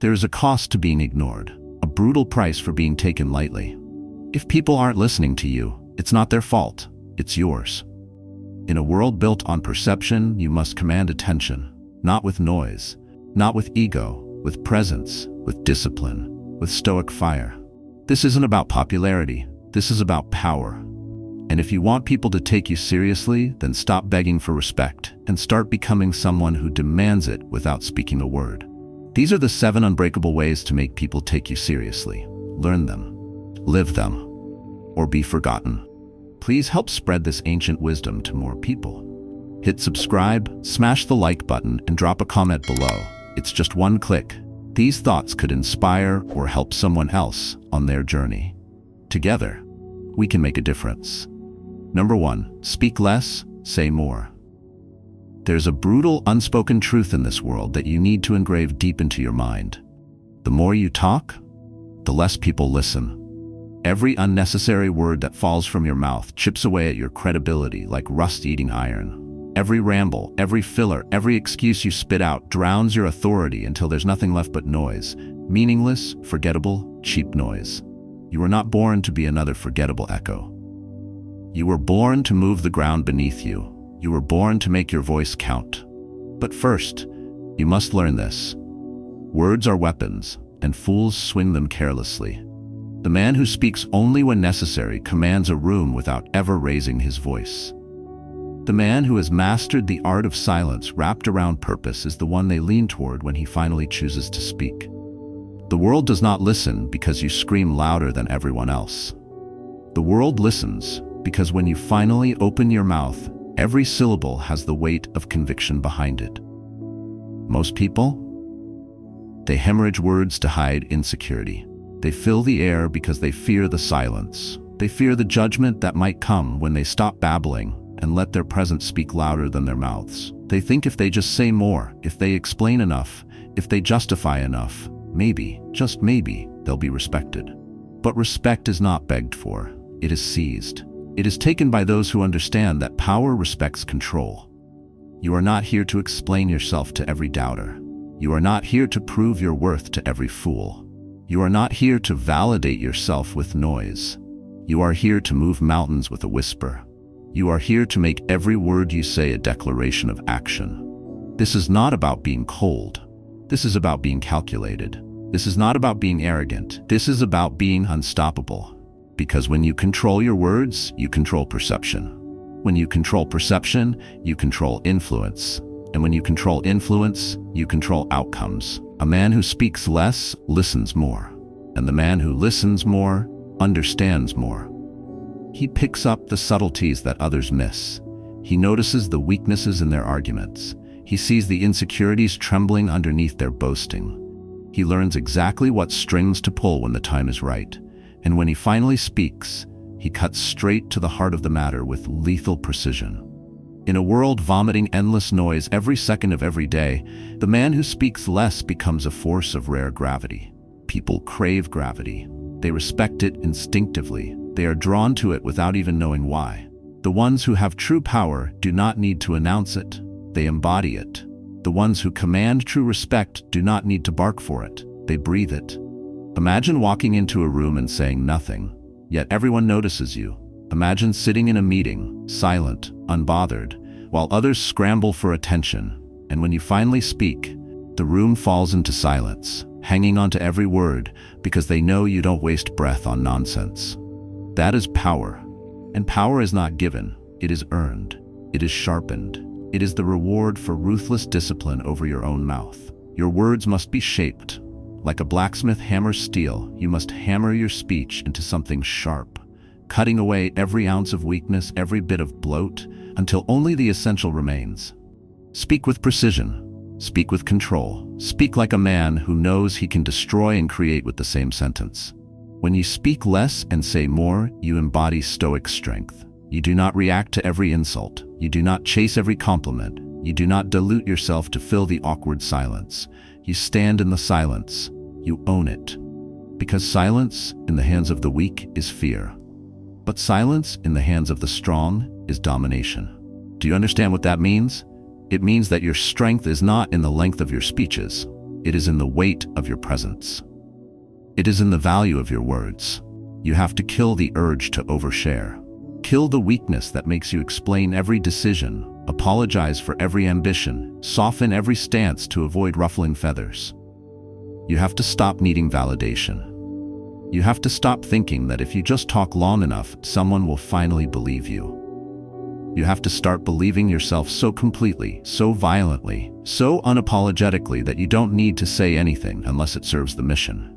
There is a cost to being ignored, a brutal price for being taken lightly. If people aren't listening to you, it's not their fault, it's yours. In a world built on perception, you must command attention, not with noise, not with ego, with presence, with discipline, with stoic fire. This isn't about popularity, this is about power. And if you want people to take you seriously, then stop begging for respect and start becoming someone who demands it without speaking a word. These are the 7 unbreakable ways to make people take you seriously. Learn them, live them, or be forgotten. Please help spread this ancient wisdom to more people. Hit subscribe, smash the like button, and drop a comment below. It's just one click. These thoughts could inspire or help someone else on their journey. Together, we can make a difference. Number 1, speak less, say more. There's a brutal, unspoken truth in this world that you need to engrave deep into your mind. The more you talk, the less people listen. Every unnecessary word that falls from your mouth chips away at your credibility like rust eating iron. Every ramble, every filler, every excuse you spit out drowns your authority until there's nothing left but noise. Meaningless, forgettable, cheap noise. You were not born to be another forgettable echo. You were born to move the ground beneath you. You were born to make your voice count. But first, you must learn this. Words are weapons, and fools swing them carelessly. The man who speaks only when necessary commands a room without ever raising his voice. The man who has mastered the art of silence wrapped around purpose is the one they lean toward when he finally chooses to speak. The world does not listen because you scream louder than everyone else. The world listens because when you finally open your mouth, every syllable has the weight of conviction behind it. Most people? They hemorrhage words to hide insecurity. They fill the air because they fear the silence. They fear the judgment that might come when they stop babbling and let their presence speak louder than their mouths. They think if they just say more, if they explain enough, if they justify enough, maybe, just maybe, they'll be respected. But respect is not begged for. It is seized. It is taken by those who understand that power respects control. You are not here to explain yourself to every doubter. You are not here to prove your worth to every fool. You are not here to validate yourself with noise. You are here to move mountains with a whisper. You are here to make every word you say a declaration of action. This is not about being cold. This is about being calculated. This is not about being arrogant. This is about being unstoppable. Because when you control your words, you control perception. When you control perception, you control influence. And when you control influence, you control outcomes. A man who speaks less listens more. And the man who listens more understands more. He picks up the subtleties that others miss. He notices the weaknesses in their arguments. He sees the insecurities trembling underneath their boasting. He learns exactly what strings to pull when the time is right. And when he finally speaks, he cuts straight to the heart of the matter with lethal precision. In a world vomiting endless noise every second of every day, the man who speaks less becomes a force of rare gravity. People crave gravity. They respect it instinctively. They are drawn to it without even knowing why. The ones who have true power do not need to announce it. They embody it. The ones who command true respect do not need to bark for it. They breathe it. Imagine walking into a room and saying nothing, yet everyone notices you. Imagine sitting in a meeting, silent, unbothered, while others scramble for attention, and when you finally speak, the room falls into silence, hanging on to every word because they know you don't waste breath on nonsense. That is power, and power is not given, it is earned, it is sharpened. It is the reward for ruthless discipline over your own mouth. Your words must be shaped. Like a blacksmith hammers steel, you must hammer your speech into something sharp, cutting away every ounce of weakness, every bit of bloat, until only the essential remains. Speak with precision. Speak with control. Speak like a man who knows he can destroy and create with the same sentence. When you speak less and say more, you embody stoic strength. You do not react to every insult. You do not chase every compliment. You do not dilute yourself to fill the awkward silence. You stand in the silence. You own it. Because silence in the hands of the weak is fear. But silence in the hands of the strong is domination. Do you understand what that means? It means that your strength is not in the length of your speeches. It is in the weight of your presence. It is in the value of your words. You have to kill the urge to overshare. Kill the weakness that makes you explain every decision, apologize for every ambition, soften every stance to avoid ruffling feathers. You have to stop needing validation. You have to stop thinking that if you just talk long enough, someone will finally believe you. You have to start believing yourself so completely, so violently, so unapologetically that you don't need to say anything unless it serves the mission.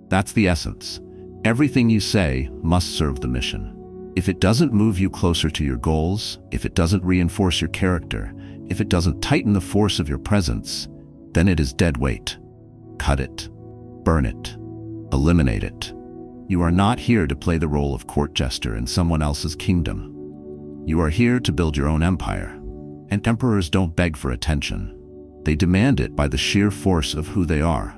That's the essence. Everything you say must serve the mission. If it doesn't move you closer to your goals, if it doesn't reinforce your character, if it doesn't tighten the force of your presence, then it is dead weight. Cut it. Burn it. Eliminate it. You are not here to play the role of court jester in someone else's kingdom. You are here to build your own empire. And emperors don't beg for attention. They demand it by the sheer force of who they are.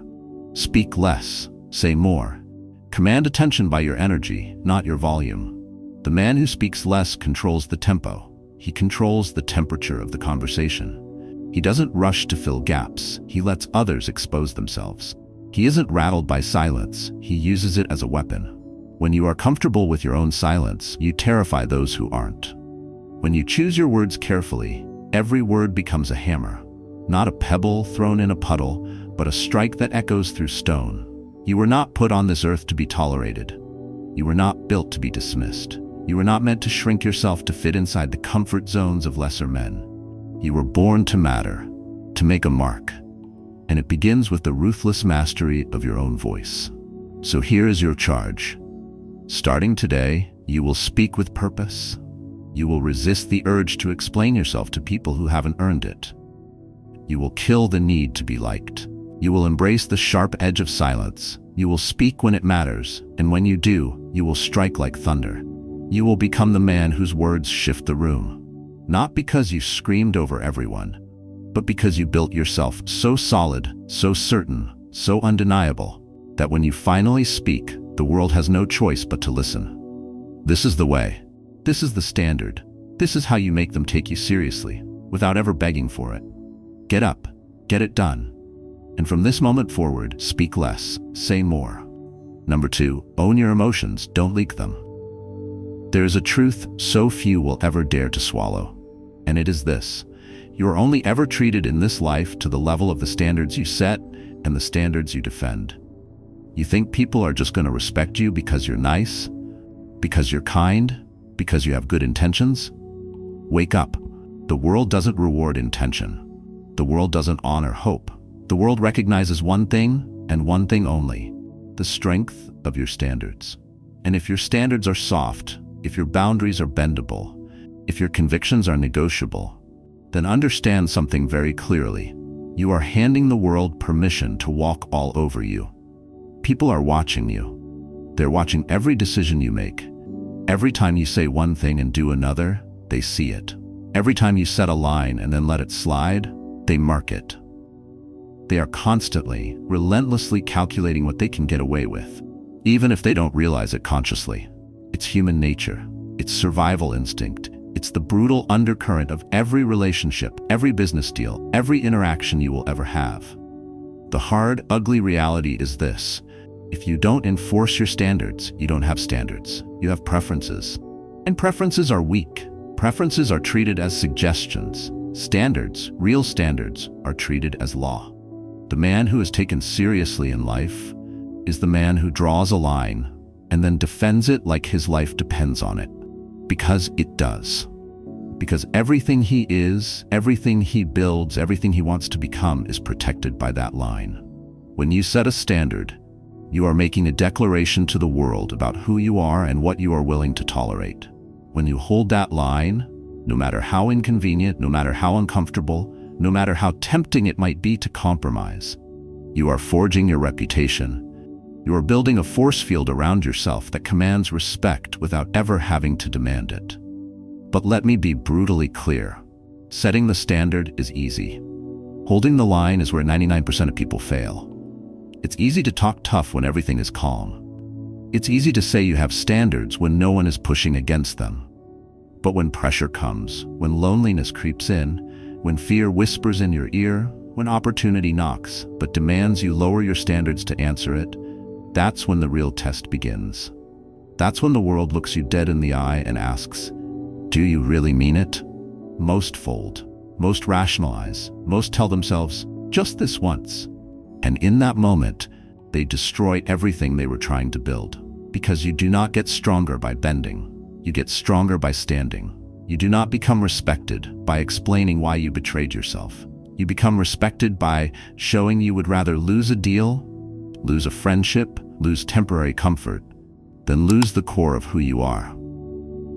Speak less, say more. Command attention by your energy, not your volume. The man who speaks less controls the tempo. He controls the temperature of the conversation. He doesn't rush to fill gaps. He lets others expose themselves. He isn't rattled by silence. He uses it as a weapon. When you are comfortable with your own silence, you terrify those who aren't. When you choose your words carefully, every word becomes a hammer. Not a pebble thrown in a puddle, but a strike that echoes through stone. You were not put on this earth to be tolerated. You were not built to be dismissed. You were not meant to shrink yourself to fit inside the comfort zones of lesser men. You were born to matter, to make a mark. And it begins with the ruthless mastery of your own voice. So here is your charge. Starting today, you will speak with purpose. You will resist the urge to explain yourself to people who haven't earned it. You will kill the need to be liked. You will embrace the sharp edge of silence. You will speak when it matters, and when you do, you will strike like thunder. You will become the man whose words shift the room. Not because you screamed over everyone, but because you built yourself so solid, so certain, so undeniable, that when you finally speak, the world has no choice but to listen. This is the way. This is the standard. This is how you make them take you seriously, without ever begging for it. Get up, get it done. And from this moment forward, speak less, say more. Number 2, own your emotions, don't leak them. There is a truth so few will ever dare to swallow, and it is this. You are only ever treated in this life to the level of the standards you set and the standards you defend. You think people are just going to respect you because you're nice, because you're kind, because you have good intentions? Wake up. The world doesn't reward intention. The world doesn't honor hope. The world recognizes one thing and one thing only, the strength of your standards. And if your standards are soft, if your boundaries are bendable, if your convictions are negotiable, then understand something very clearly. You are handing the world permission to walk all over you. People are watching you. They're watching every decision you make. Every time you say one thing and do another, they see it. Every time you set a line and then let it slide, they mark it. They are constantly, relentlessly calculating what they can get away with, even if they don't realize it consciously. It's human nature. It's survival instinct. It's the brutal undercurrent of every relationship, every business deal, every interaction you will ever have. The hard, ugly reality is this. If you don't enforce your standards, you don't have standards. You have preferences. And preferences are weak. Preferences are treated as suggestions. Standards, real standards, are treated as law. The man who is taken seriously in life is the man who draws a line and then defends it like his life depends on it. Because it does. Because everything he is, everything he builds, everything he wants to become is protected by that line. When you set a standard, you are making a declaration to the world about who you are and what you are willing to tolerate. When you hold that line, no matter how inconvenient, no matter how uncomfortable, no matter how tempting it might be to compromise, you are forging your reputation. You are building a force field around yourself that commands respect without ever having to demand it. But let me be brutally clear. Setting the standard is easy. Holding the line is where 99% of people fail. It's easy to talk tough when everything is calm. It's easy to say you have standards when no one is pushing against them. But when pressure comes, when loneliness creeps in, when fear whispers in your ear, when opportunity knocks, but demands you lower your standards to answer it, that's when the real test begins. That's when the world looks you dead in the eye and asks, do you really mean it? Most fold, most rationalize, most tell themselves, just this once. And in that moment, they destroy everything they were trying to build. Because you do not get stronger by bending. You get stronger by standing. You do not become respected by explaining why you betrayed yourself. You become respected by showing you would rather lose a deal, lose a friendship, lose temporary comfort, than lose the core of who you are.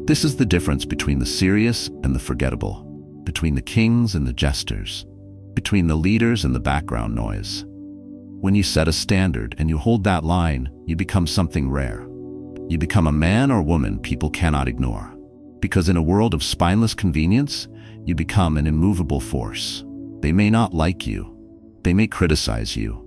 This is the difference between the serious and the forgettable, between the kings and the jesters, between the leaders and the background noise. When you set a standard and you hold that line, you become something rare. You become a man or woman people cannot ignore. Because in a world of spineless convenience, you become an immovable force. They may not like you. They may criticize you.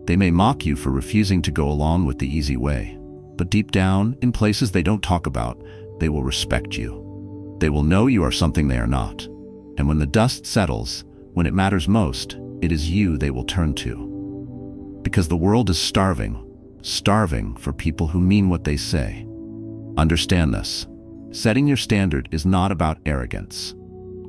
They may mock you for refusing to go along with the easy way. But deep down, in places they don't talk about, they will respect you. They will know you are something they are not. And when the dust settles, when it matters most, it is you they will turn to. Because the world is starving for people who mean what they say. Understand this. Setting your standard is not about arrogance.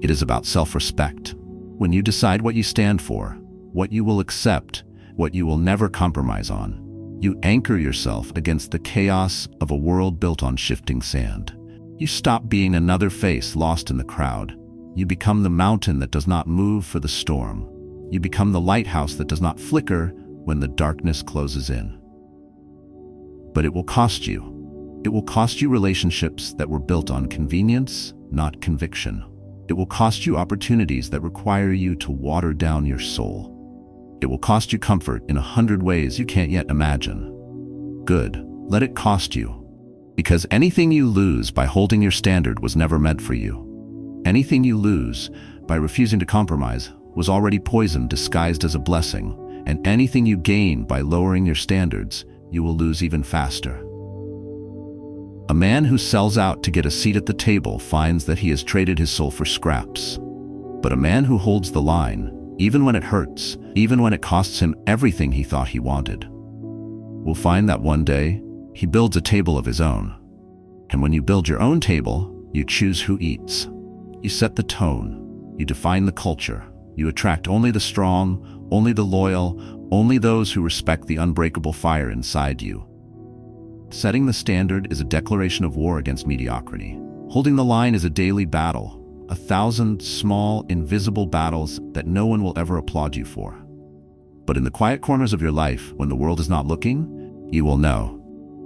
It is about self-respect. When you decide what you stand for, what you will accept, what you will never compromise on, you anchor yourself against the chaos of a world built on shifting sand. You stop being another face lost in the crowd. You become the mountain that does not move for the storm. You become the lighthouse that does not flicker when the darkness closes in. But it will cost you. It will cost you relationships that were built on convenience, not conviction. It will cost you opportunities that require you to water down your soul. It will cost you comfort in 100 ways you can't yet imagine. Good, let it cost you. Because anything you lose by holding your standard was never meant for you. Anything you lose by refusing to compromise was already poison disguised as a blessing, and anything you gain by lowering your standards, you will lose even faster. A man who sells out to get a seat at the table finds that he has traded his soul for scraps. But a man who holds the line, even when it hurts, even when it costs him everything he thought he wanted, will find that one day he builds a table of his own. And when you build your own table, you choose who eats. You set the tone. You define the culture. You attract only the strong, only the loyal, only those who respect the unbreakable fire inside you. Setting the standard is a declaration of war against mediocrity. Holding the line is a daily battle, 1,000 small, invisible battles that no one will ever applaud you for. But in the quiet corners of your life, when the world is not looking, you will know.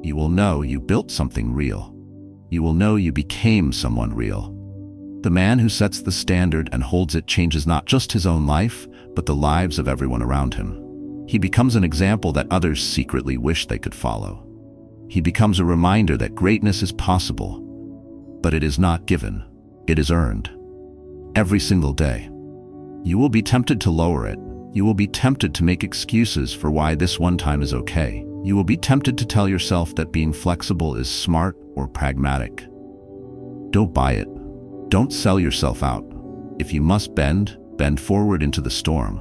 You will know you built something real. You will know you became someone real. The man who sets the standard and holds it changes not just his own life, but the lives of everyone around him. He becomes an example that others secretly wish they could follow. He becomes a reminder that greatness is possible, but it is not given, it is earned. Every single day. You will be tempted to lower it. You will be tempted to make excuses for why this one time is okay. You will be tempted to tell yourself that being flexible is smart or pragmatic. Don't buy it. Don't sell yourself out. If you must bend, bend forward into the storm,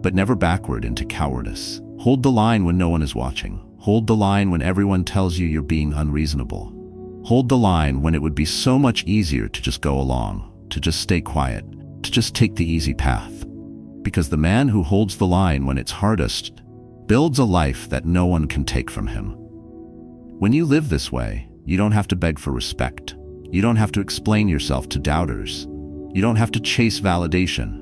but never backward into cowardice. Hold the line when no one is watching. Hold the line when everyone tells you you're being unreasonable. Hold the line when it would be so much easier to just go along, to just stay quiet, to just take the easy path. Because the man who holds the line when it's hardest builds a life that no one can take from him. When you live this way, you don't have to beg for respect. You don't have to explain yourself to doubters. You don't have to chase validation.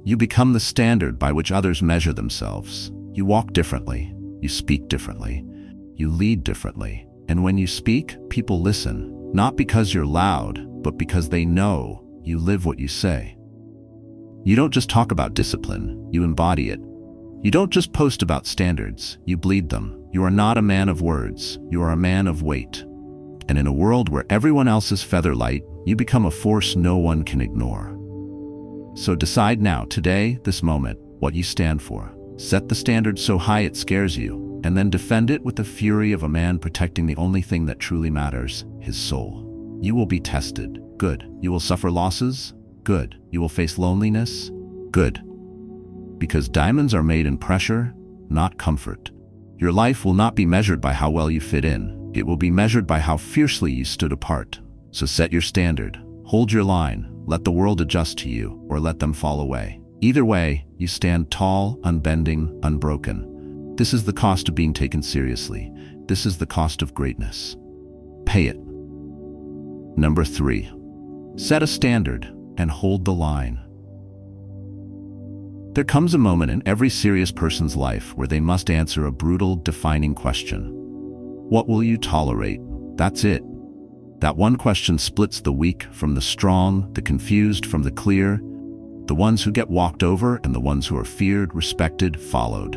You become the standard by which others measure themselves. You walk differently. You speak differently. You lead differently. And when you speak, people listen, not because you're loud, but because they know you live what you say. You don't just talk about discipline, you embody it. You don't just post about standards, you bleed them. You are not a man of words, you are a man of weight. And in a world where everyone else is featherlight, you become a force no one can ignore. So decide now, today, this moment, what you stand for. Set the standard so high it scares you, and then defend it with the fury of a man protecting the only thing that truly matters, his soul. You will be tested. Good. You will suffer losses. Good. You will face loneliness. Good. Because diamonds are made in pressure, not comfort. Your life will not be measured by how well you fit in. It will be measured by how fiercely you stood apart. So set your standard, hold your line, let the world adjust to you, or let them fall away. Either way, you stand tall, unbending, unbroken. This is the cost of being taken seriously. This is the cost of greatness. Pay it. Number 3. Set a standard and hold the line. There comes a moment in every serious person's life where they must answer a brutal, defining question. What will you tolerate? That's it. That one question splits the weak from the strong, the confused from the clear, the ones who get walked over and the ones who are feared, respected, followed.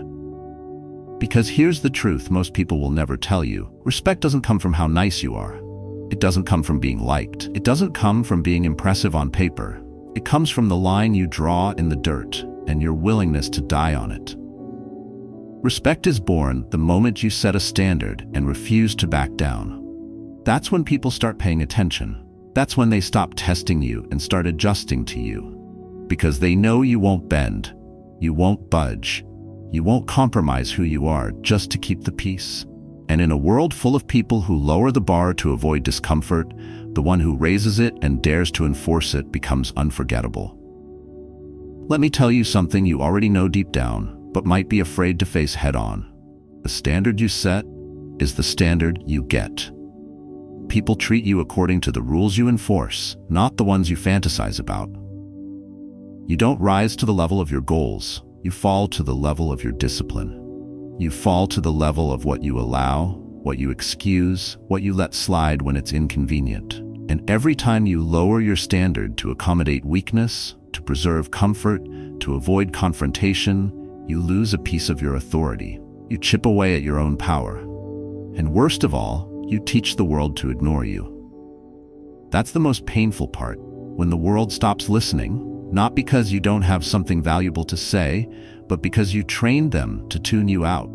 Because here's the truth most people will never tell you. Respect doesn't come from how nice you are. It doesn't come from being liked. It doesn't come from being impressive on paper. It comes from the line you draw in the dirt and your willingness to die on it. Respect is born the moment you set a standard and refuse to back down. That's when people start paying attention. That's when they stop testing you and start adjusting to you. Because they know you won't bend, you won't budge, you won't compromise who you are just to keep the peace. And in a world full of people who lower the bar to avoid discomfort, the one who raises it and dares to enforce it becomes unforgettable. Let me tell you something you already know deep down, but might be afraid to face head-on. The standard you set is the standard you get. People treat you according to the rules you enforce, not the ones you fantasize about. You don't rise to the level of your goals, you fall to the level of your discipline. You fall to the level of what you allow, what you excuse, what you let slide when it's inconvenient. And every time you lower your standard to accommodate weakness, to preserve comfort, to avoid confrontation, you lose a piece of your authority. You chip away at your own power. And worst of all, you teach the world to ignore you. That's the most painful part, when the world stops listening, not because you don't have something valuable to say, but because you trained them to tune you out.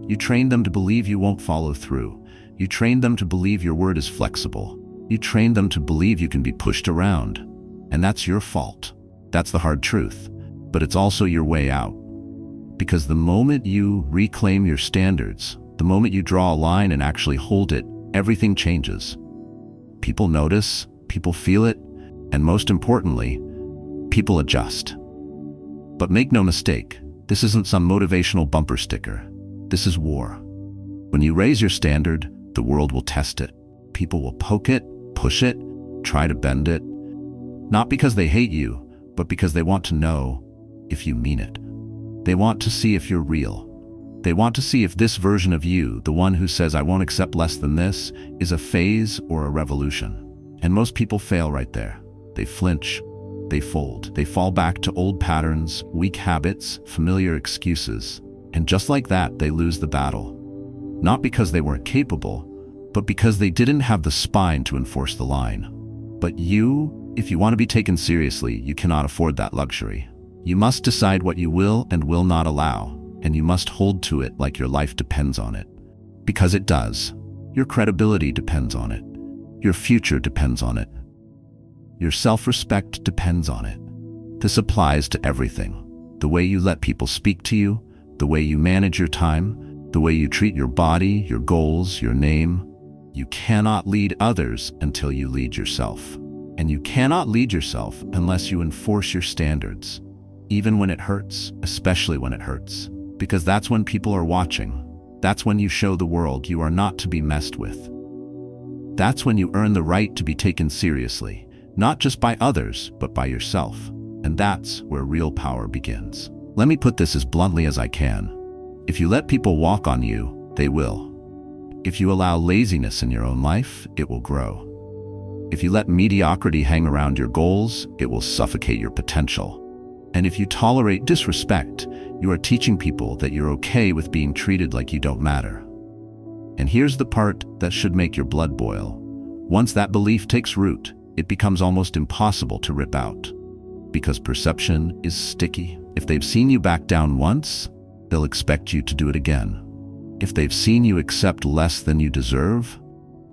You trained them to believe you won't follow through. You trained them to believe your word is flexible. You trained them to believe you can be pushed around. And that's your fault. That's the hard truth. But it's also your way out. Because the moment you reclaim your standards, the moment you draw a line and actually hold it, everything changes. People notice, people feel it, and most importantly, people adjust. But make no mistake, this isn't some motivational bumper sticker. This is war. When you raise your standard, the world will test it. People will poke it, push it, try to bend it. Not because they hate you, but because they want to know if you mean it. They want to see if you're real. They want to see if this version of you, the one who says I won't accept less than this, is a phase or a revolution. And most people fail right there. They flinch. They fold. They fall back to old patterns, weak habits, familiar excuses. And just like that, they lose the battle. Not because they weren't capable, but because they didn't have the spine to enforce the line. But you, if you want to be taken seriously, you cannot afford that luxury. You must decide what you will and will not allow, and you must hold to it like your life depends on it. Because it does. Your credibility depends on it. Your future depends on it. Your self-respect depends on it. This applies to everything. The way you let people speak to you, the way you manage your time, the way you treat your body, your goals, your name. You cannot lead others until you lead yourself. And you cannot lead yourself unless you enforce your standards, even when it hurts, especially when it hurts. Because that's when people are watching. That's when you show the world you are not to be messed with. That's when you earn the right to be taken seriously. Not just by others, but by yourself. And that's where real power begins. Let me put this as bluntly as I can. If you let people walk on you, they will. If you allow laziness in your own life, it will grow. If you let mediocrity hang around your goals, it will suffocate your potential. And if you tolerate disrespect, you are teaching people that you're okay with being treated like you don't matter. And here's the part that should make your blood boil. Once that belief takes root, it becomes almost impossible to rip out. Because perception is sticky. If they've seen you back down once, they'll expect you to do it again. If they've seen you accept less than you deserve,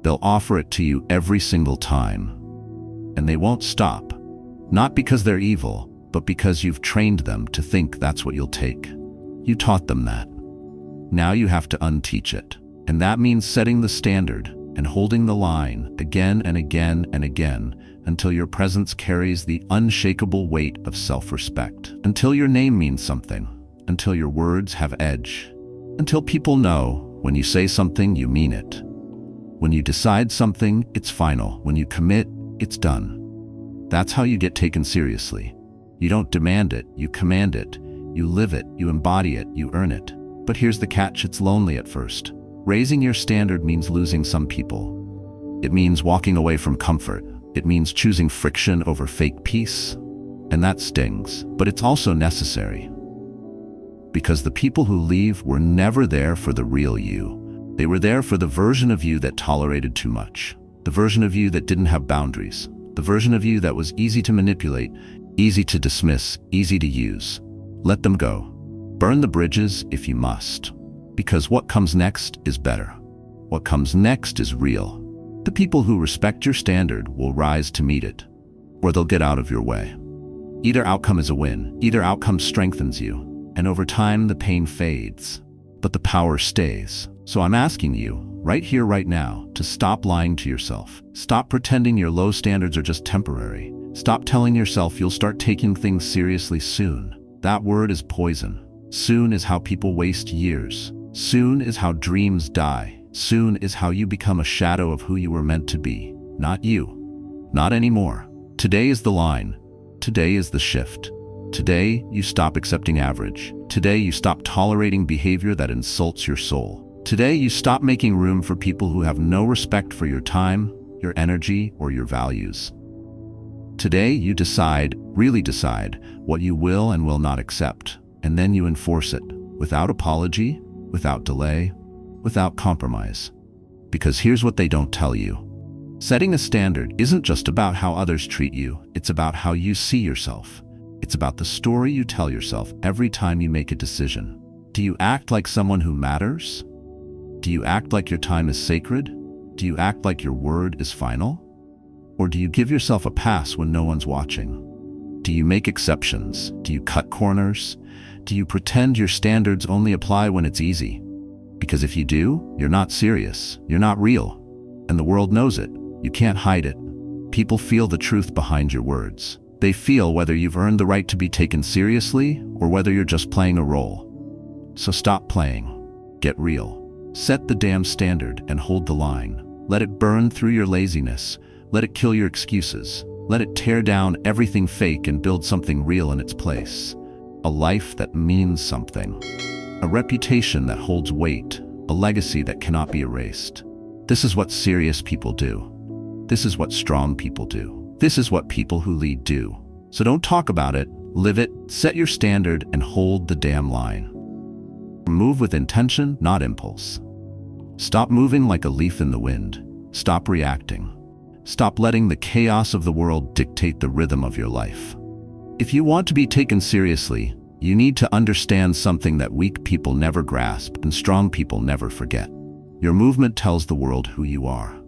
they'll offer it to you every single time. And they won't stop. Not because they're evil, but because you've trained them to think that's what you'll take. You taught them that. Now you have to unteach it. And that means setting the standard and holding the line again and again and again until your presence carries the unshakable weight of self-respect, until your name means something, until your words have edge, until people know when you say something, you mean it. When you decide something, it's final. When you commit, it's done. That's how you get taken seriously. You don't demand it, you command it. You live it, you embody it, you earn it. But here's the catch, it's lonely at first. Raising your standard means losing some people. It means walking away from comfort. It means choosing friction over fake peace. And that stings, but it's also necessary. Because the people who leave were never there for the real you. They were there for the version of you that tolerated too much. The version of you that didn't have boundaries. The version of you that was easy to manipulate, easy to dismiss, easy to use. Let them go. Burn the bridges if you must. Because what comes next is better. What comes next is real. The people who respect your standard will rise to meet it, or they'll get out of your way. Either outcome is a win. Either outcome strengthens you, and over time the pain fades, but the power stays. So I'm asking you, right here, right now, to stop lying to yourself. Stop pretending your low standards are just temporary. Stop telling yourself you'll start taking things seriously soon. That word is poison. Soon is how people waste years. Soon is how dreams die. Soon is how you become a shadow of who you were meant to be. Not you. Not anymore. Today is the line. Today is the shift. Today, you stop accepting average. Today, you stop tolerating behavior that insults your soul. Today, you stop making room for people who have no respect for your time, your energy, or your values. Today, you decide, really decide, what you will and will not accept, and then you enforce it, without apology, without delay, without compromise. Because here's what they don't tell you. Setting a standard isn't just about how others treat you, it's about how you see yourself. It's about the story you tell yourself every time you make a decision. Do you act like someone who matters? Do you act like your time is sacred? Do you act like your word is final? Or do you give yourself a pass when no one's watching? Do you make exceptions? Do you cut corners? Do you pretend your standards only apply when it's easy? Because if you do, you're not serious, you're not real. And the world knows it. You can't hide it. People feel the truth behind your words. They feel whether you've earned the right to be taken seriously or whether you're just playing a role. So stop playing. Get real. Set the damn standard and hold the line. Let it burn through your laziness. Let it kill your excuses. Let it tear down everything fake and build something real in its place. A life that means something. A reputation that holds weight. A legacy that cannot be erased. This is what serious people do. This is what strong people do. This is what people who lead do. So don't talk about it, live it, set your standard, and hold the damn line. Move with intention, not impulse. Stop moving like a leaf in the wind. Stop reacting. Stop letting the chaos of the world dictate the rhythm of your life. If you want to be taken seriously, you need to understand something that weak people never grasp and strong people never forget. Your movement tells the world who you are.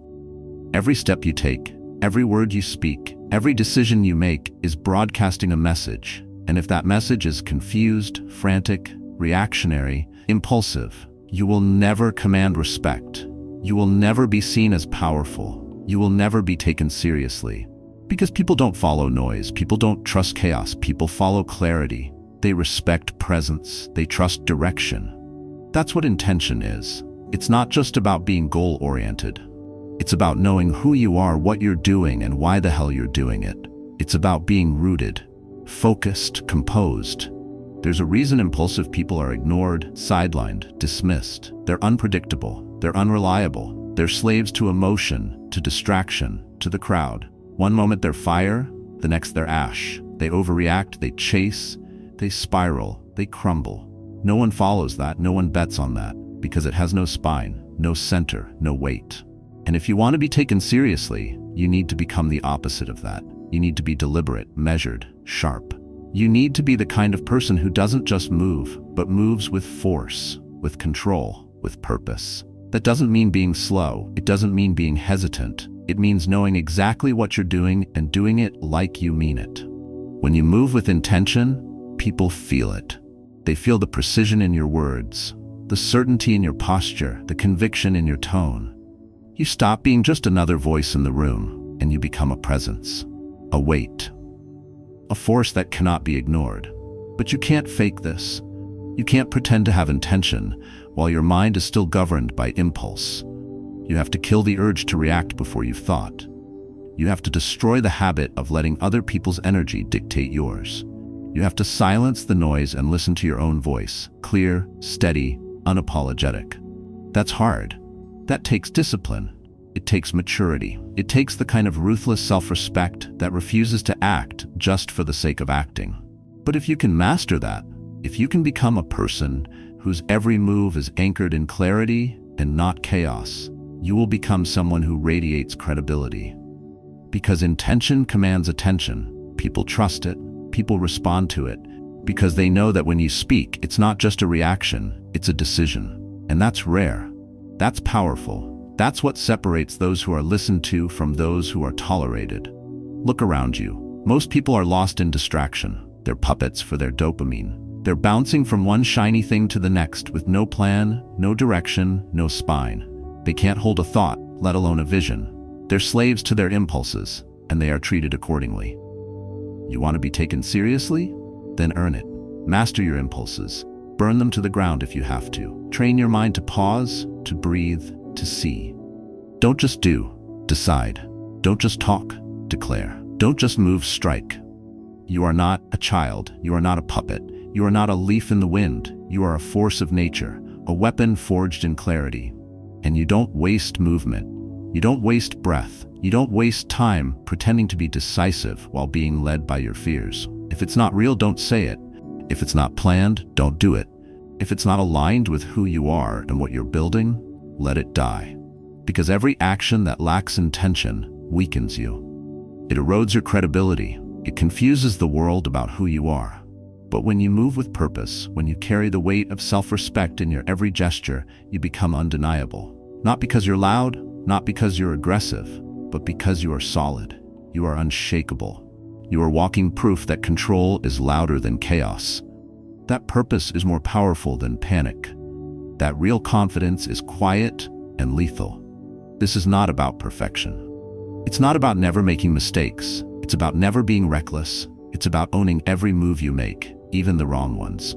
Every step you take, every word you speak, every decision you make is broadcasting a message. And if that message is confused, frantic, reactionary, impulsive, you will never command respect. You will never be seen as powerful. You will never be taken seriously. Because people don't follow noise. People don't trust chaos. People follow clarity. They respect presence. They trust direction. That's what intention is. It's not just about being goal-oriented. It's about knowing who you are, what you're doing, and why the hell you're doing it. It's about being rooted, focused, composed. There's a reason impulsive people are ignored, sidelined, dismissed. They're unpredictable. They're unreliable. They're slaves to emotion, to distraction, to the crowd. One moment they're fire, the next they're ash. They overreact, they chase, they spiral, they crumble. No one follows that, no one bets on that, because it has no spine, no center, no weight. And if you want to be taken seriously, you need to become the opposite of that. You need to be deliberate, measured, sharp. You need to be the kind of person who doesn't just move, but moves with force, with control, with purpose. That doesn't mean being slow. It doesn't mean being hesitant. It means knowing exactly what you're doing and doing it like you mean it. When you move with intention, people feel it. They feel the precision in your words, the certainty in your posture, the conviction in your tone. You stop being just another voice in the room, and you become a presence, a weight, a force that cannot be ignored. But you can't fake this. You can't pretend to have intention while your mind is still governed by impulse. You have to kill the urge to react before you've thought. You have to destroy the habit of letting other people's energy dictate yours. You have to silence the noise and listen to your own voice, clear, steady, unapologetic. That's hard. That takes discipline. It takes maturity. It takes the kind of ruthless self-respect that refuses to act just for the sake of acting. But if you can master that, if you can become a person whose every move is anchored in clarity and not chaos, you will become someone who radiates credibility. Because intention commands attention. People trust it. People respond to it. Because they know that when you speak, it's not just a reaction, it's a decision. And that's rare. That's powerful. That's what separates those who are listened to from those who are tolerated. Look around you. Most people are lost in distraction. They're puppets for their dopamine. They're bouncing from one shiny thing to the next with no plan, no direction, no spine. They can't hold a thought, let alone a vision. They're slaves to their impulses, and they are treated accordingly. You want to be taken seriously? Then earn it. Master your impulses. Burn them to the ground if you have to. Train your mind to pause, to breathe, to see. Don't just do, decide. Don't just talk, declare. Don't just move, strike. You are not a child. You are not a puppet. You are not a leaf in the wind. You are a force of nature, a weapon forged in clarity. And you don't waste movement. You don't waste breath. You don't waste time pretending to be decisive while being led by your fears. If it's not real, don't say it. If it's not planned, don't do it. If it's not aligned with who you are and what you're building, let it die. Because every action that lacks intention weakens you. It erodes your credibility. It confuses the world about who you are. But when you move with purpose, when you carry the weight of self-respect in your every gesture, you become undeniable. Not because you're loud, not because you're aggressive, but because you are solid. You are unshakable. You are walking proof that control is louder than chaos. That purpose is more powerful than panic. That real confidence is quiet and lethal. This is not about perfection. It's not about never making mistakes. It's about never being reckless. It's about owning every move you make, even the wrong ones.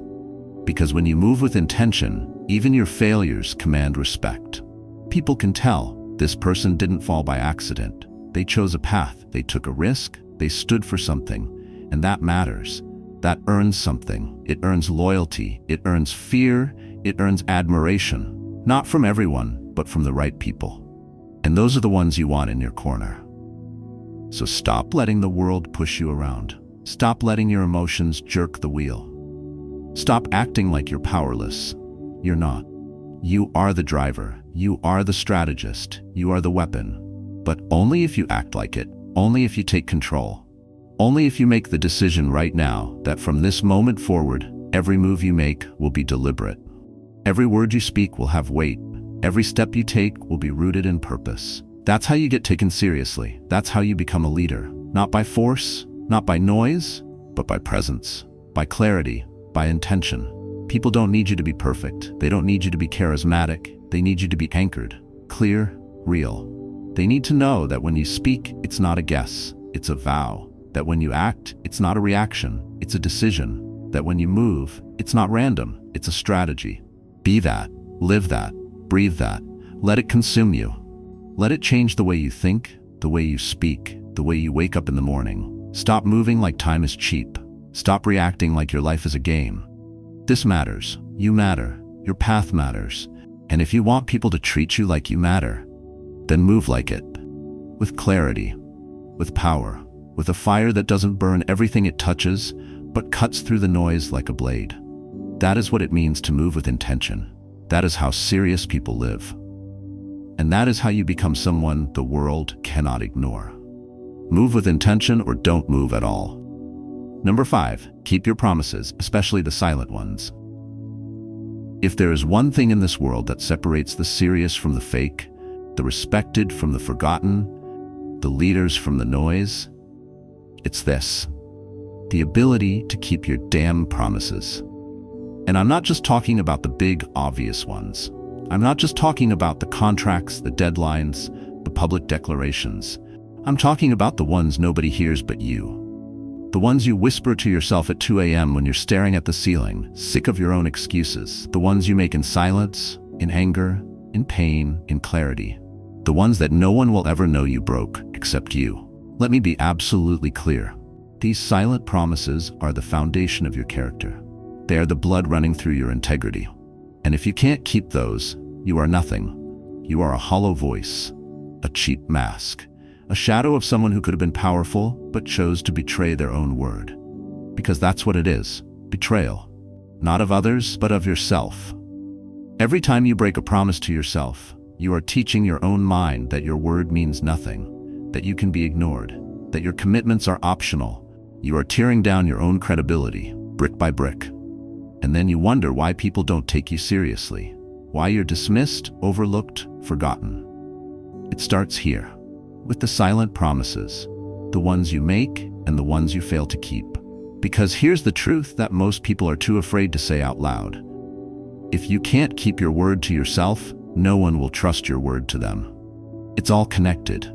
Because when you move with intention, even your failures command respect. People can tell this person didn't fall by accident. They chose a path. They took a risk. They stood for something. And that matters. That earns something. It earns loyalty. It earns fear. It earns admiration. Not from everyone, but from the right people. And those are the ones you want in your corner. So stop letting the world push you around. Stop letting your emotions jerk the wheel. Stop acting like you're powerless. You're not. You are the driver. You are the strategist. You are the weapon. But only if you act like it. Only if you take control. Only if you make the decision right now that from this moment forward, every move you make will be deliberate. Every word you speak will have weight. Every step you take will be rooted in purpose. That's how you get taken seriously. That's how you become a leader. Not by force, not by noise, but by presence, by clarity, by intention. People don't need you to be perfect. They don't need you to be charismatic. They need you to be anchored, clear, real. They need to know that when you speak, it's not a guess, it's a vow. That when you act, it's not a reaction, it's a decision. That when you move, it's not random, it's a strategy. Be that, live that, breathe that. Let it consume you. Let it change the way you think, the way you speak, the way you wake up in the morning. Stop moving like time is cheap. Stop reacting like your life is a game. This matters. You matter. Your path matters. And if you want people to treat you like you matter, then move like it. With clarity, with power, with a fire that doesn't burn everything it touches, but cuts through the noise like a blade. That is what it means to move with intention. That is how serious people live. And that is how you become someone the world cannot ignore. Move with intention or don't move at all. Number 5, keep your promises, especially the silent ones. If there is one thing in this world that separates the serious from the fake, the respected from the forgotten, the leaders from the noise, it's this. the ability to keep your damn promises. And I'm not just talking about the big, obvious ones. I'm not just talking about the contracts, the deadlines, the public declarations. I'm talking about the ones nobody hears but you. The ones you whisper to yourself at 2 a.m. when you're staring at the ceiling, sick of your own excuses. The ones you make in silence, in anger, in pain, in clarity. The ones that no one will ever know you broke, except you. Let me be absolutely clear. These silent promises are the foundation of your character. They are the blood running through your integrity. And if you can't keep those, you are nothing. You are a hollow voice, a cheap mask, a shadow of someone who could have been powerful but chose to betray their own word. Because that's what it is, betrayal. Not of others, but of yourself. Every time you break a promise to yourself, you are teaching your own mind that your word means nothing, that you can be ignored, that your commitments are optional. You are tearing down your own credibility, brick by brick. And then you wonder why people don't take you seriously, why you're dismissed, overlooked, forgotten. It starts here, with the silent promises, the ones you make and the ones you fail to keep. Because here's the truth that most people are too afraid to say out loud. If you can't keep your word to yourself, no one will trust your word to them. It's all connected.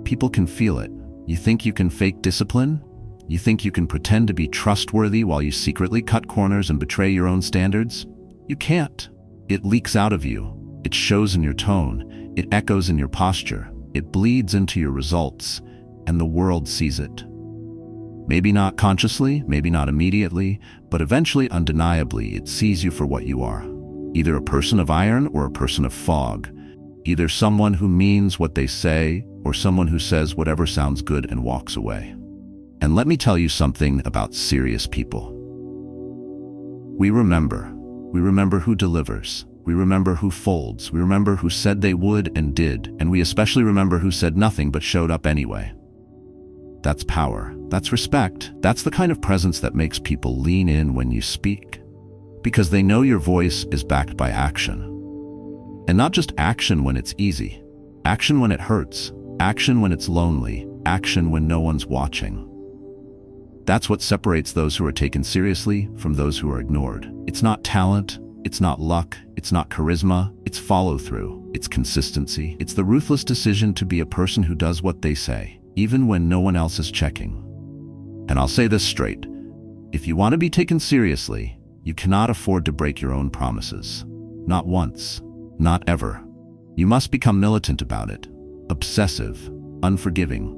People can feel it. You think you can fake discipline? You think you can pretend to be trustworthy while you secretly cut corners and betray your own standards? You can't. It leaks out of you. It shows in your tone. It echoes in your posture. It bleeds into your results, and the world sees it. Maybe not consciously, maybe not immediately, but eventually, undeniably, it sees you for what you are. Either a person of iron or a person of fog. Either someone who means what they say or someone who says whatever sounds good and walks away. And let me tell you something about serious people. We remember who delivers. We remember who folds. We remember who said they would and did. And we especially remember who said nothing but showed up anyway. That's power. That's respect. That's the kind of presence that makes people lean in when you speak. Because they know your voice is backed by action. And not just action when it's easy. Action when it hurts. Action when it's lonely. Action when no one's watching. That's what separates those who are taken seriously from those who are ignored. It's not talent, it's not luck, it's not charisma, it's follow-through, it's consistency. It's the ruthless decision to be a person who does what they say, even when no one else is checking. And I'll say this straight. If you want to be taken seriously, you cannot afford to break your own promises. Not once, not ever. You must become militant about it, obsessive, unforgiving.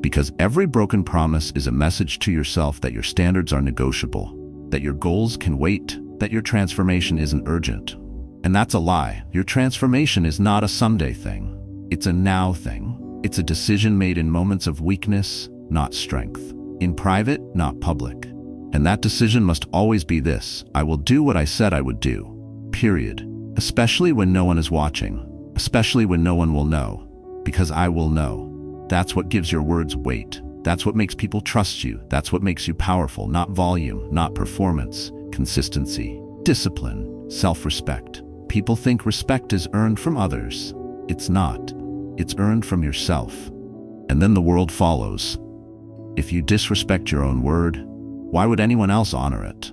Because every broken promise is a message to yourself that your standards are negotiable, that your goals can wait, that your transformation isn't urgent. And that's a lie. Your transformation is not a someday thing. It's a now thing. It's a decision made in moments of weakness, not strength. In private, not public. And that decision must always be this: I will do what I said I would do. Period. Especially when no one is watching. Especially when no one will know. Because I will know. That's what gives your words weight. That's what makes people trust you. That's what makes you powerful. Not volume, not performance. Consistency, discipline, self-respect. People think respect is earned from others. It's not. It's earned from yourself. And then the world follows. If you disrespect your own word, why would anyone else honor it?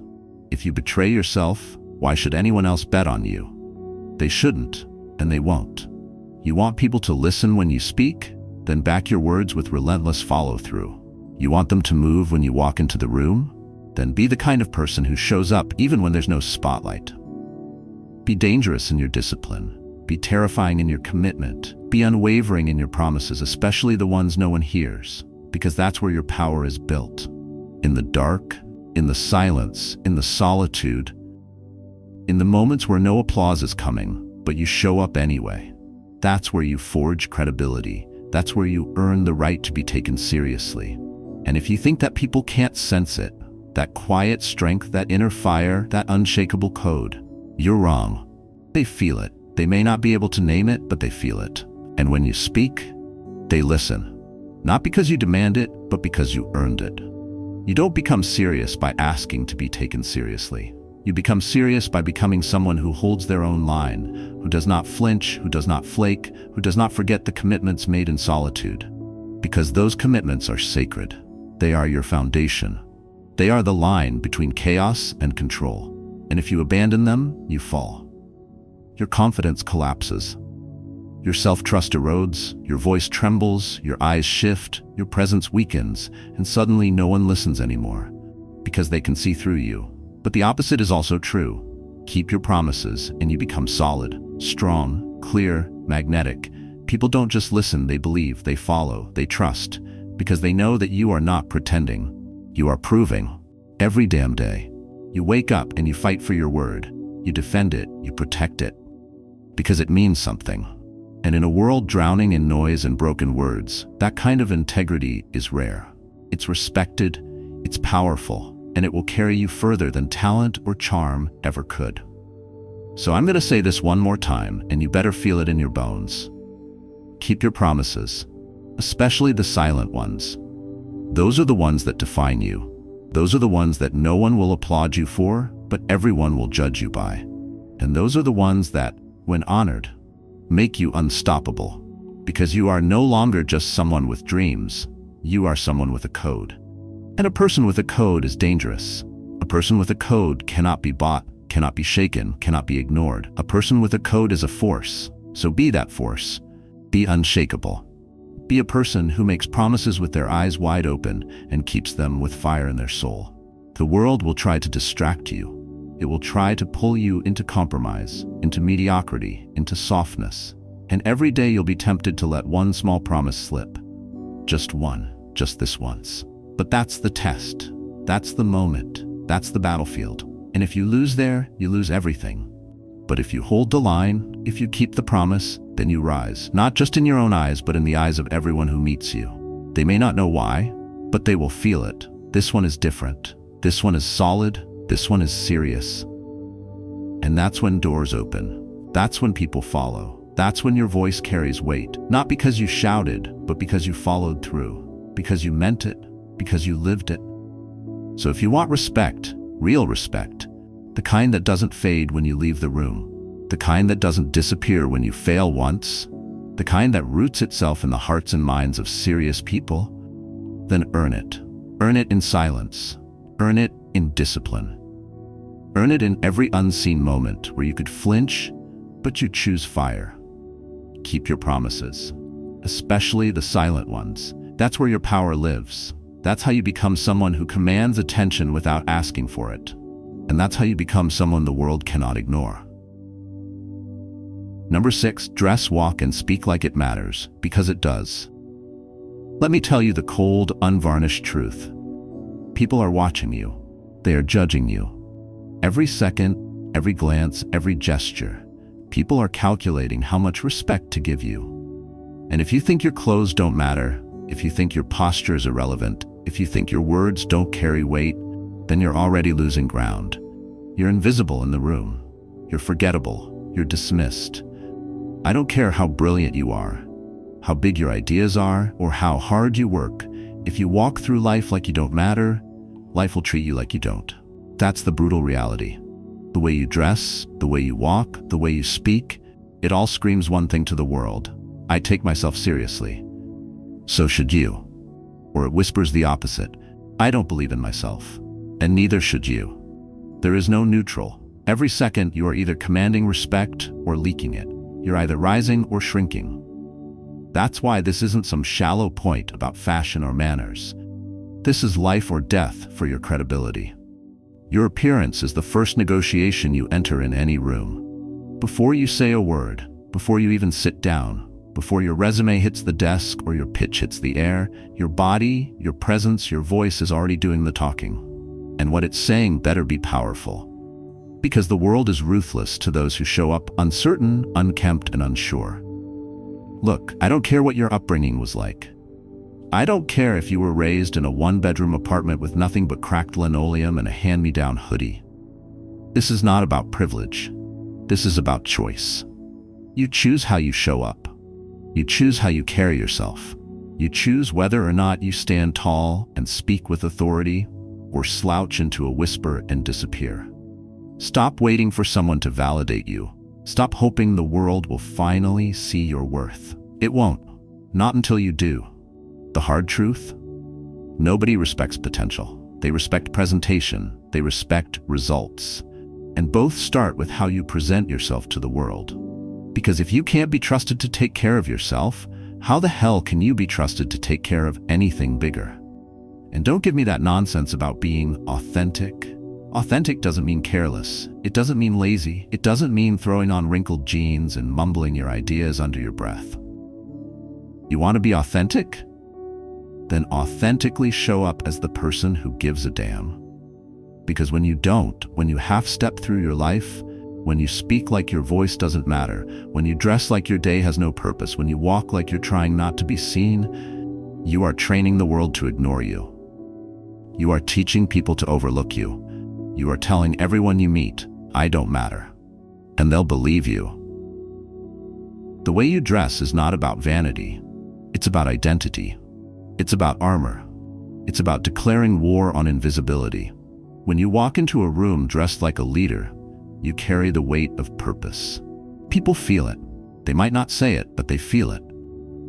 If you betray yourself, why should anyone else bet on you? They shouldn't, and they won't. You want people to listen when you speak? Then back your words with relentless follow-through. You want them to move when you walk into the room? Then be the kind of person who shows up even when there's no spotlight. Be dangerous in your discipline. Be terrifying in your commitment. Be unwavering in your promises, especially the ones no one hears, because that's where your power is built. In the dark, in the silence, in the solitude, in the moments where no applause is coming, but you show up anyway. That's where you forge credibility. That's where you earn the right to be taken seriously. And if you think that people can't sense it, that quiet strength, that inner fire, that unshakable code, you're wrong. They feel it. They may not be able to name it, but they feel it. And when you speak, they listen. Not because you demand it, but because you earned it. You don't become serious by asking to be taken seriously. You become serious by becoming someone who holds their own line, who does not flinch, who does not flake, who does not forget the commitments made in solitude. Because those commitments are sacred. They are your foundation. They are the line between chaos and control. And if you abandon them, you fall. Your confidence collapses. Your self-trust erodes, your voice trembles, your eyes shift, your presence weakens, and suddenly no one listens anymore, because they can see through you. But the opposite is also true. Keep your promises, and you become solid, strong, clear, magnetic. People don't just listen, they believe, they follow, they trust, because they know that you are not pretending. You are proving. Every damn day. You wake up and you fight for your word. You defend it, you protect it, because it means something. And in a world drowning in noise and broken words, that kind of integrity is rare. It's respected, it's powerful, and it will carry you further than talent or charm ever could. So I'm going to say this one more time, and you better feel it in your bones. Keep your promises, especially the silent ones. Those are the ones that define you. Those are the ones that no one will applaud you for, but everyone will judge you by. And those are the ones that, when honored, make you unstoppable. Because you are no longer just someone with dreams, you are someone with a code. And a person with a code is dangerous. A person with a code cannot be bought, cannot be shaken, cannot be ignored. A person with a code is a force, so be that force. Be unshakable. Be a person who makes promises with their eyes wide open and keeps them with fire in their soul. The world will try to distract you. It will try to pull you into compromise, into mediocrity, into softness. And every day you'll be tempted to let one small promise slip. Just one, just this once. But that's the test. That's the moment. That's the battlefield. And if you lose there, you lose everything. But if you hold the line, if you keep the promise, then you rise. Not just in your own eyes, but in the eyes of everyone who meets you. They may not know why, but they will feel it. This one is different. This one is solid. This one is serious. And that's when doors open. That's when people follow. That's when your voice carries weight. Not because you shouted, but because you followed through. Because you meant it. Because you lived it. So if you want respect, real respect, the kind that doesn't fade when you leave the room, the kind that doesn't disappear when you fail once, the kind that roots itself in the hearts and minds of serious people, then earn it. Earn it in silence. Earn it in discipline. Earn it in every unseen moment where you could flinch, but you choose fire. Keep your promises, especially the silent ones. That's where your power lives. That's how you become someone who commands attention without asking for it. And that's how you become someone the world cannot ignore. Number 6, dress, walk, and speak like it matters, because it does. Let me tell you the cold, unvarnished truth. People are watching you. They are judging you. Every second, every glance, every gesture, people are calculating how much respect to give you. And if you think your clothes don't matter, if you think your posture is irrelevant, if you think your words don't carry weight, then you're already losing ground. You're invisible in the room. You're forgettable. You're dismissed. I don't care how brilliant you are, how big your ideas are, or how hard you work. If you walk through life like you don't matter, life will treat you like you don't. That's the brutal reality. The way you dress, the way you walk, the way you speak, it all screams one thing to the world. I take myself seriously. So should you. Or it whispers the opposite. I don't believe in myself. And neither should you. There is no neutral. Every second you are either commanding respect or leaking it. You're either rising or shrinking. That's why this isn't some shallow point about fashion or manners. This is life or death for your credibility. Your appearance is the first negotiation you enter in any room. Before you say a word, before you even sit down, before your resume hits the desk or your pitch hits the air, your body, your presence, your voice is already doing the talking. And what it's saying better be powerful. Because the world is ruthless to those who show up uncertain, unkempt, and unsure. Look, I don't care what your upbringing was like. I don't care if you were raised in a one-bedroom apartment with nothing but cracked linoleum and a hand-me-down hoodie. This is not about privilege. This is about choice. You choose how you show up. You choose how you carry yourself. You choose whether or not you stand tall and speak with authority, or slouch into a whisper and disappear. Stop waiting for someone to validate you. Stop hoping the world will finally see your worth. It won't. Not until you do. The hard truth? Nobody respects potential. They respect presentation. They respect results. And both start with how you present yourself to the world. Because if you can't be trusted to take care of yourself, how the hell can you be trusted to take care of anything bigger? And don't give me that nonsense about being authentic. Authentic doesn't mean careless. It doesn't mean lazy. It doesn't mean throwing on wrinkled jeans and mumbling your ideas under your breath. You want to be authentic? Then authentically show up as the person who gives a damn. Because when you don't, when you half-step through your life, when you speak like your voice doesn't matter, when you dress like your day has no purpose, when you walk like you're trying not to be seen, you are training the world to ignore you. You are teaching people to overlook you. You are telling everyone you meet, I don't matter. And they'll believe you. The way you dress is not about vanity. It's about identity. It's about armor. It's about declaring war on invisibility. When you walk into a room dressed like a leader, you carry the weight of purpose. People feel it. They might not say it, but they feel it.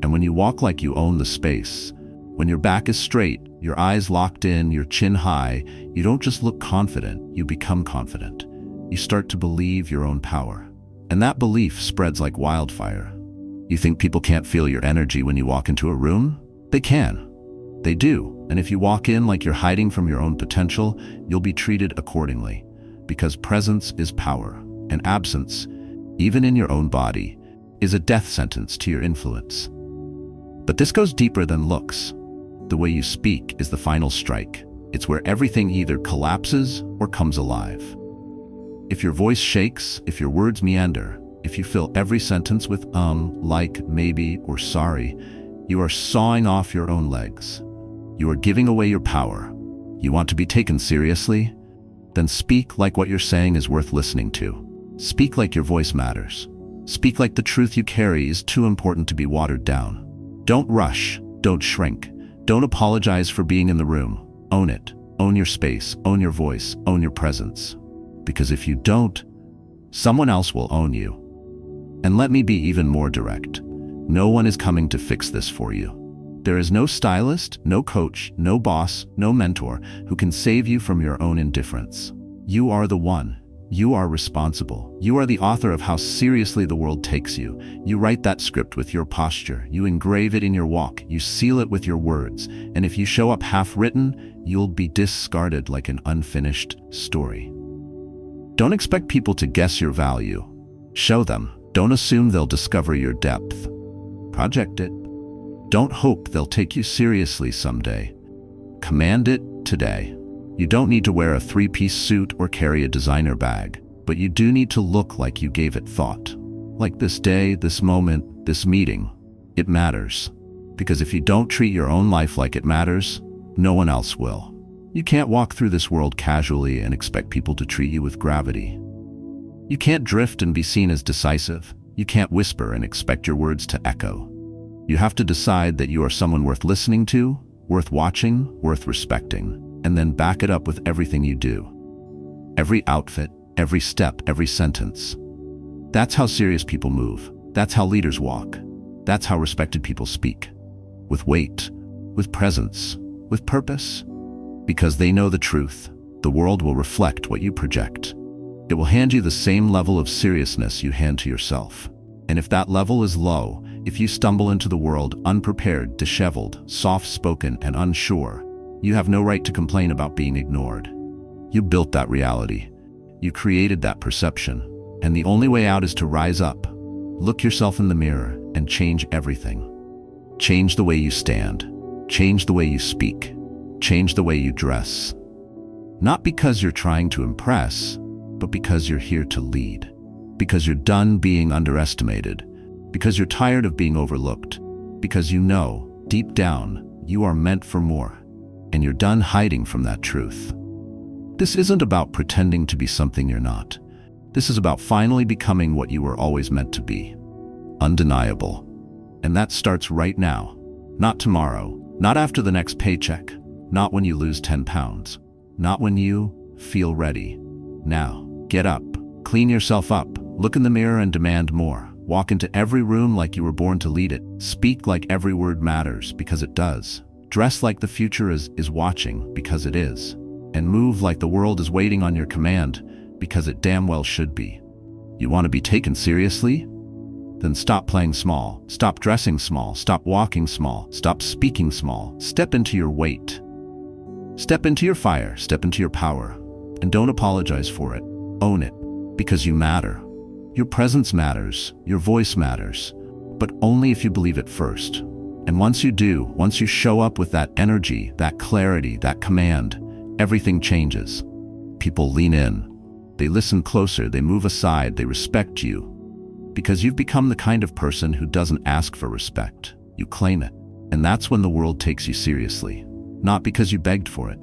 And when you walk like you own the space, when your back is straight, your eyes locked in, your chin high, you don't just look confident, you become confident. You start to believe your own power. And that belief spreads like wildfire. You think people can't feel your energy when you walk into a room? They can. They do. And if you walk in like you're hiding from your own potential, you'll be treated accordingly. Because presence is power, and absence, even in your own body, is a death sentence to your influence. But this goes deeper than looks. The way you speak is the final strike. It's where everything either collapses or comes alive. If your voice shakes, if your words meander, if you fill every sentence with like, maybe, or sorry, you are sawing off your own legs. You are giving away your power. You want to be taken seriously? Then speak like what you're saying is worth listening to. Speak like your voice matters. Speak like the truth you carry is too important to be watered down. Don't rush. Don't shrink. Don't apologize for being in the room. Own it. Own your space. Own your voice. Own your presence. Because if you don't, someone else will own you. And let me be even more direct. No one is coming to fix this for you. There is no stylist, no coach, no boss, no mentor who can save you from your own indifference. You are the one. You are responsible. You are the author of how seriously the world takes you. You write that script with your posture. You engrave it in your walk. You seal it with your words. And if you show up half-written, you'll be discarded like an unfinished story. Don't expect people to guess your value. Show them. Don't assume they'll discover your depth. Project it. Don't hope they'll take you seriously someday. Command it today. You don't need to wear a three-piece suit or carry a designer bag, but you do need to look like you gave it thought. Like this day, this moment, this meeting. It matters. Because if you don't treat your own life like it matters, no one else will. You can't walk through this world casually and expect people to treat you with gravity. You can't drift and be seen as decisive. You can't whisper and expect your words to echo. You have to decide that you are someone worth listening to, worth watching, worth respecting, and then back it up with everything you do. Every outfit, every step, every sentence. That's how serious people move. That's how leaders walk. That's how respected people speak. With weight, with presence, with purpose. Because they know the truth. The world will reflect what you project. It will hand you the same level of seriousness you hand to yourself. And if that level is low, if you stumble into the world unprepared, disheveled, soft-spoken, and unsure, you have no right to complain about being ignored. You built that reality. You created that perception. And the only way out is to rise up, look yourself in the mirror, and change everything. Change the way you stand. Change the way you speak. Change the way you dress. Not because you're trying to impress, but because you're here to lead. Because you're done being underestimated. Because you're tired of being overlooked. Because you know, deep down, you are meant for more. And you're done hiding from that truth. This isn't about pretending to be something you're not. This is about finally becoming what you were always meant to be. Undeniable. And that starts right now. Not tomorrow. Not after the next paycheck. Not when you lose 10 pounds. Not when you feel ready. Now, get up. Clean yourself up. Look in the mirror and demand more. Walk into every room like you were born to lead it. Speak like every word matters, because it does. Dress like the future is watching, because it is. and move like the world is waiting on your command, because it damn well should be. You want to be taken seriously? Then stop playing small, stop dressing small, stop walking small, stop speaking small. Step into your weight. Step into your fire, step into your power, and don't apologize for it. Own it, because you matter. Your presence matters, your voice matters, but only if you believe it first. And once you do, once you show up with that energy, that clarity, that command, everything changes. People lean in. They listen closer, they move aside, they respect you. Because you've become the kind of person who doesn't ask for respect. You claim it. And that's when the world takes you seriously. Not because you begged for it,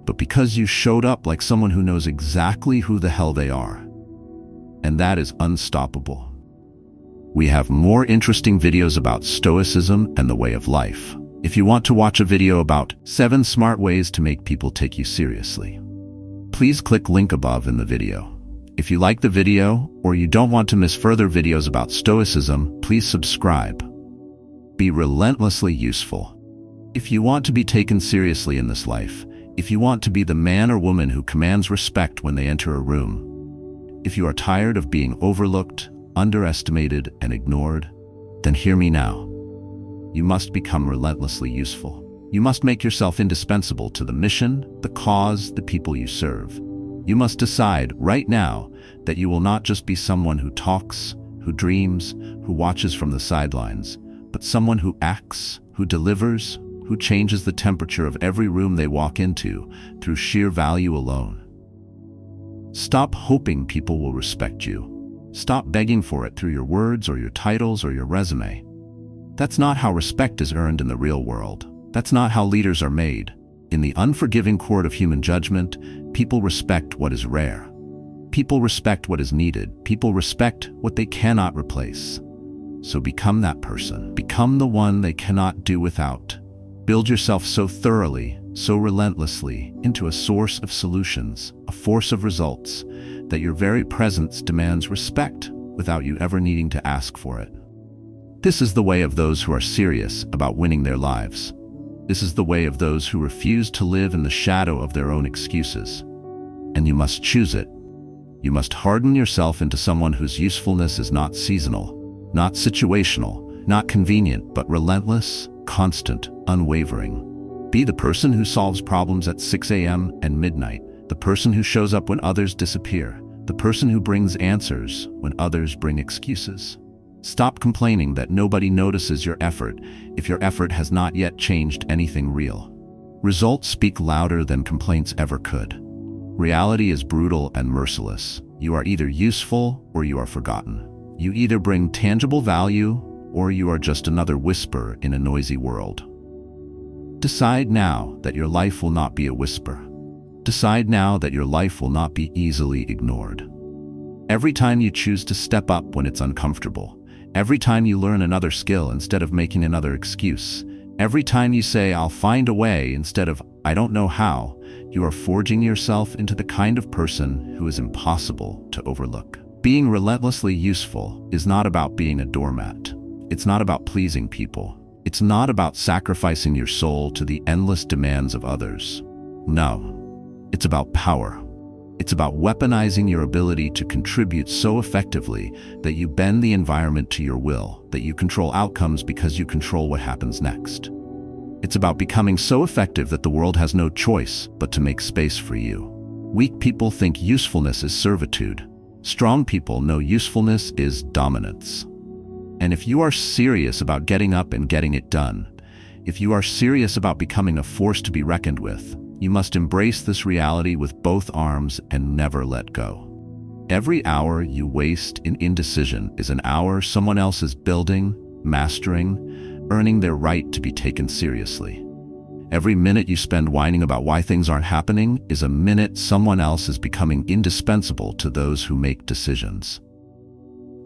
but because you showed up like someone who knows exactly who the hell they are. And that is unstoppable. We have more interesting videos about Stoicism and the way of life. If you want to watch a video about 7 smart ways to make people take you seriously, please click link above in the video. If you like the video, or you don't want to miss further videos about Stoicism, please subscribe. Be relentlessly useful. If you want to be taken seriously in this life, if you want to be the man or woman who commands respect when they enter a room, if you are tired of being overlooked, underestimated, and ignored, then hear me now. You must become relentlessly useful. You must make yourself indispensable to the mission, the cause, the people you serve. You must decide right now that you will not just be someone who talks, who dreams, who watches from the sidelines, but someone who acts, who delivers, who changes the temperature of every room they walk into through sheer value alone. Stop hoping people will respect you. Stop begging for it through your words or your titles or your resume. That's not how respect is earned in the real world. That's not how leaders are made. In the unforgiving court of human judgment, people respect what is rare. People respect what is needed. People respect what they cannot replace. So become that person. Become the one they cannot do without. Build yourself so thoroughly, so relentlessly, into a source of solutions, a force of results, that your very presence demands respect without you ever needing to ask for it. This is the way of those who are serious about winning their lives. This is the way of those who refuse to live in the shadow of their own excuses. And you must choose it. You must harden yourself into someone whose usefulness is not seasonal, not situational, not convenient, but relentless, constant, unwavering. Be the person who solves problems at 6 a.m. and midnight, the person who shows up when others disappear, the person who brings answers when others bring excuses. Stop complaining that nobody notices your effort if your effort has not yet changed anything real. Results speak louder than complaints ever could. Reality is brutal and merciless. You are either useful or you are forgotten. You either bring tangible value or you are just another whisper in a noisy world. Decide now that your life will not be a whisper. Decide now that your life will not be easily ignored. Every time you choose to step up when it's uncomfortable, every time you learn another skill instead of making another excuse, every time you say, "I'll find a way," instead of, "I don't know how," you are forging yourself into the kind of person who is impossible to overlook. Being relentlessly useful is not about being a doormat. It's not about pleasing people. It's not about sacrificing your soul to the endless demands of others. No, it's about power. It's about weaponizing your ability to contribute so effectively that you bend the environment to your will, that you control outcomes because you control what happens next. It's about becoming so effective that the world has no choice but to make space for you. Weak people think usefulness is servitude. Strong people know usefulness is dominance. And if you are serious about getting up and getting it done, if you are serious about becoming a force to be reckoned with, you must embrace this reality with both arms and never let go. Every hour you waste in indecision is an hour someone else is building, mastering, earning their right to be taken seriously. Every minute you spend whining about why things aren't happening is a minute someone else is becoming indispensable to those who make decisions.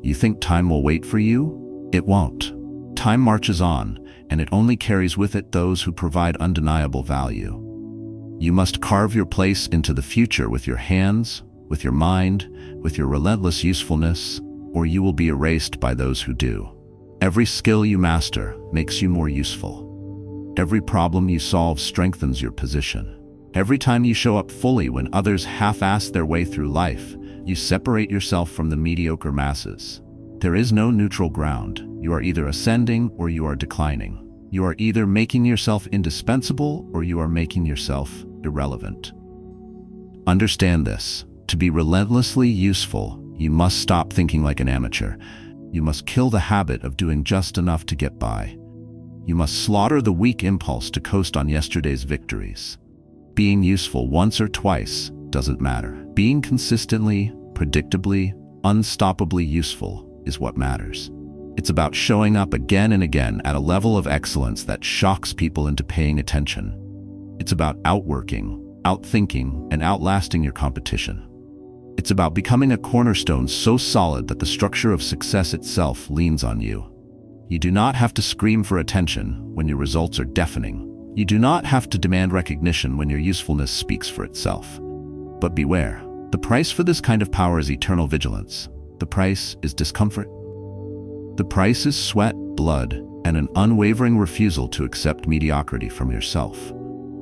You think time will wait for you? It won't. Time marches on, and it only carries with it those who provide undeniable value. You must carve your place into the future with your hands, with your mind, with your relentless usefulness, or you will be erased by those who do. Every skill you master makes you more useful. Every problem you solve strengthens your position. Every time you show up fully when others half-ass their way through life, you separate yourself from the mediocre masses. There is no neutral ground. You are either ascending or you are declining. You are either making yourself indispensable or you are making yourself irrelevant. Understand this. To be relentlessly useful, you must stop thinking like an amateur. You must kill the habit of doing just enough to get by. You must slaughter the weak impulse to coast on yesterday's victories. Being useful once or twice doesn't matter. Being consistently, predictably, unstoppably useful is what matters. It's about showing up again and again at a level of excellence that shocks people into paying attention. It's about outworking, outthinking, and outlasting your competition. It's about becoming a cornerstone so solid that the structure of success itself leans on you. You do not have to scream for attention when your results are deafening. You do not have to demand recognition when your usefulness speaks for itself. But beware, the price for this kind of power is eternal vigilance. The price is discomfort. The price is sweat, blood, and an unwavering refusal to accept mediocrity from yourself.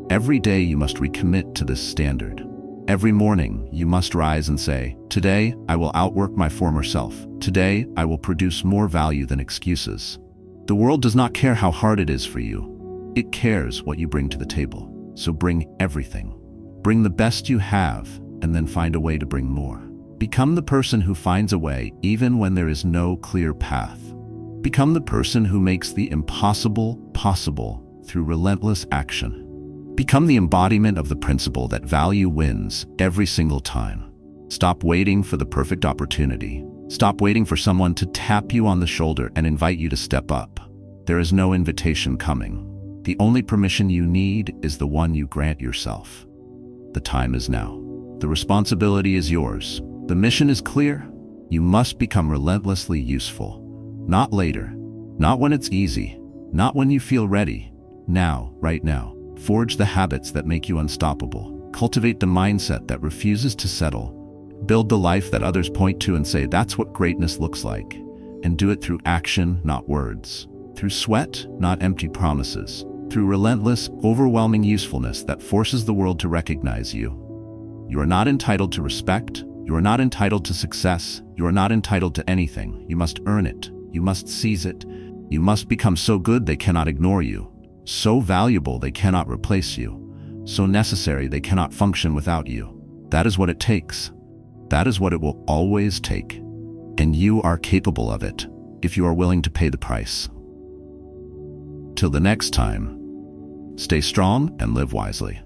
Every day you must recommit to this standard. Every morning you must rise and say, "Today I will outwork my former self. Today I will produce more value than excuses." The world does not care how hard it is for you. It cares what you bring to the table. So bring everything. Bring the best you have, and then find a way to bring more. Become the person who finds a way even when there is no clear path. Become the person who makes the impossible possible through relentless action. Become the embodiment of the principle that value wins every single time. Stop waiting for the perfect opportunity. Stop waiting for someone to tap you on the shoulder and invite you to step up. There is no invitation coming. The only permission you need is the one you grant yourself. The time is now. The responsibility is yours. The mission is clear. You must become relentlessly useful. Not later. Not when it's easy. Not when you feel ready. Now, right now. Forge the habits that make you unstoppable. Cultivate the mindset that refuses to settle. Build the life that others point to and say, "That's what greatness looks like." And do it through action, not words. Through sweat, not empty promises. Through relentless, overwhelming usefulness that forces the world to recognize you. You are not entitled to respect. You are not entitled to success. You are not entitled to anything. You must earn it. You must seize it. You must become so good they cannot ignore you. So valuable they cannot replace you. So necessary they cannot function without you. That is what it takes. That is what it will always take. And you are capable of it, if you are willing to pay the price. Till the next time, stay strong and live wisely.